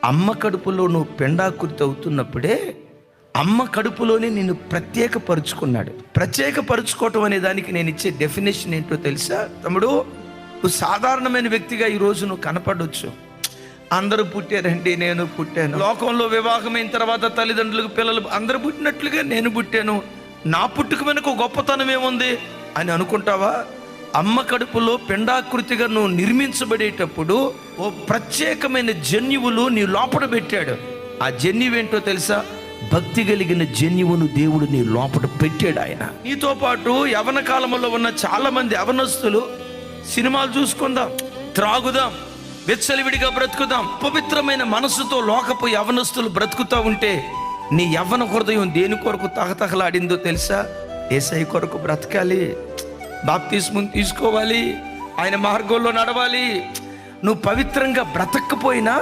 అమ్మ కడుపులో నువ్వు పిండాకృతి అవుతున్నప్పుడే అమ్మ కడుపులోనే నిన్ను ప్రత్యేకపరుచుకున్నాడు. ప్రత్యేకపరుచుకోవటం అనే దానికి నేను ఇచ్చే డెఫినేషన్ ఏంటో తెలుసా తమ్ముడు? నువ్వు సాధారణమైన వ్యక్తిగా ఈరోజు నువ్వు కనపడవచ్చు. అందరూ పుట్టారండి, నేను పుట్టాను. లోకంలో వివాహమైన తర్వాత తల్లిదండ్రులకు పిల్లలు అందరూ పుట్టినట్లుగా నేను పుట్టాను, నా పుట్టుక వెనుక గొప్పతనం ఏముంది అని అనుకుంటావా? అమ్మ కడుపులో పిండాకృతిగా నువ్వు నిర్మించబడేటప్పుడు ఓ ప్రత్యేకమైన జన్యువులు నీ లోపల పెట్టాడు. ఆ జన్యువు ఏంటో తెలుసా? భక్తి కలిగిన జన్యువును దేవుడు నీ లోపల పెట్టాడు ఆయన. నీతో పాటు యవన కాలంలో ఉన్న చాలా మంది యవనస్తులు సినిమాలు చూసుకుందాం, త్రాగుదాం, విచ్చలవిడిగా బ్రతుకుదాం, పవిత్రమైన మనసుతో లోకపు యవనస్తులు బ్రతుకుతా ఉంటే నీ యవ్వన హృదయం దేని కొరకు తహతహలాడిందో తెలుసా? యేసయ్య కొరకు బ్రతకాలి, బాప్తిస్మం తీసుకోవాలి, ఆయన మార్గంలో నడవాలి. నువ్వు పవిత్రంగా బ్రతకపోయినా